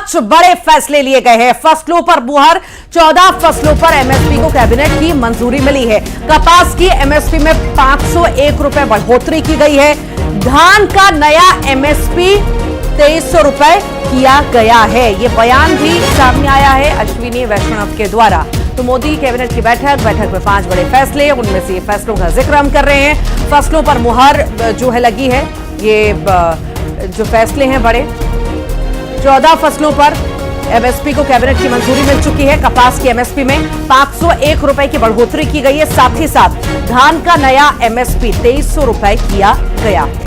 5 बड़े फैसले लिए गए हैं। फसलों पर मुहर, 14 फसलों पर एमएसपी को कैबिनेट की मंजूरी मिली है। कपास की एमएसपी में 501 रुपए बढ़ोतरी की गई है। धान का नया एमएसपी 2300 रुपए किया गया है। यह बयान भी सामने आया है अश्विनी वैष्णव के द्वारा। तो मोदी कैबिनेट की बैठक में 5 बड़े फैसले, उनमें से ये फैसलों का जिक्र हम कर रहे हैं। फसलों पर मुहर जो है लगी है, ये जो फैसले हैं बड़े, 14 फसलों पर एमएसपी को कैबिनेट की मंजूरी मिल चुकी है। कपास की एमएसपी में 501 रुपए की बढ़ोतरी की गई है। साथ ही साथ धान का नया एमएसपी 2300 रुपए किया गया है।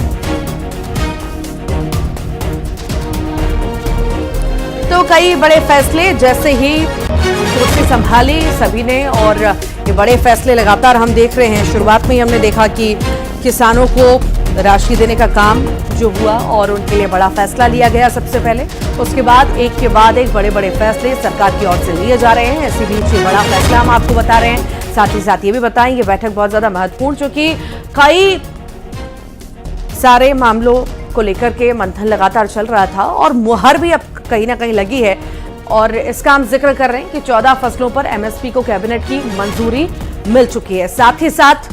तो कई बड़े फैसले, जैसे ही कुर्सी संभाली सभी ने, और ये बड़े फैसले लगातार हम देख रहे हैं। शुरुआत में ही हमने देखा कि किसानों को राशि देने का काम जो हुआ और उनके लिए बड़ा फैसला लिया गया सबसे पहले। उसके बाद एक के बाद एक बड़े बड़े फैसले सरकार की ओर से लिए जा रहे हैं। इसी बीच ये बड़ा फैसला हम आपको बता रहे हैं। साथ ही साथ ये भी बताएं, ये बैठक बहुत ज्यादा महत्वपूर्ण, चूंकि कई सारे मामलों को लेकर के मंथन लगातार चल रहा था और मुहर भी अब कहीं ना कहीं लगी है। और इसका हम जिक्र कर रहे हैं कि 14 फसलों पर एमएसपी को कैबिनेट की मंजूरी मिल चुकी है। साथ ही साथ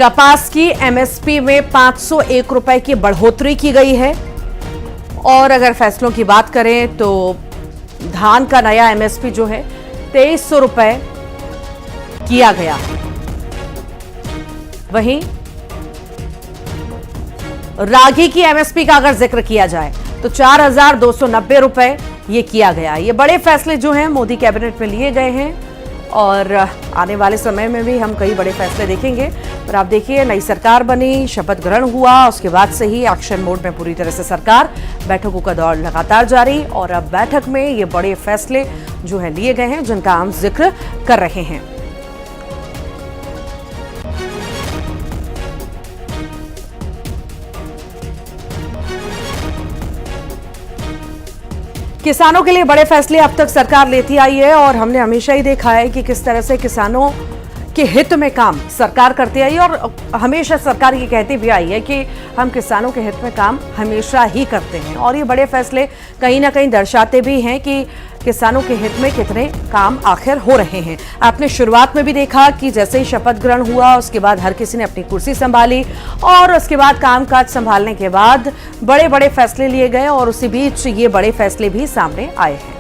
कपास की एमएसपी में 501 रुपए की बढ़ोतरी की गई है। और अगर फैसलों की बात करें तो धान का नया एमएसपी जो है 2300 रुपए किया गया। वहीं रागी की एमएसपी का अगर जिक्र किया जाए तो 4290 रुपए ये किया गया। ये बड़े फैसले जो हैं मोदी कैबिनेट में लिए गए हैं और आने वाले समय में भी हम कई बड़े फैसले देखेंगे। पर आप देखिए, नई सरकार बनी, शपथ ग्रहण हुआ, उसके बाद से ही एक्शन मोड में पूरी तरह से सरकार, बैठकों का दौर लगातार जारी, और अब बैठक में ये बड़े फैसले जो है लिए गए हैं जिनका हम जिक्र कर रहे हैं। किसानों के लिए बड़े फैसले अब तक सरकार लेती आई है और हमने हमेशा ही देखा है कि किस तरह से किसानों के हित में काम सरकार करती आई और हमेशा सरकार ये कहती भी आई है कि हम किसानों के हित में काम हमेशा ही करते हैं। और ये बड़े फैसले कहीं ना कहीं दर्शाते भी हैं कि किसानों के हित में कितने काम आखिर हो रहे हैं। आपने शुरुआत में भी देखा कि जैसे ही शपथ ग्रहण हुआ उसके बाद हर किसी ने अपनी कुर्सी संभाली और उसके बाद कामकाज संभालने के बाद बड़े बड़े फैसले लिए गए और उसी बीच ये बड़े फैसले भी सामने आए हैं।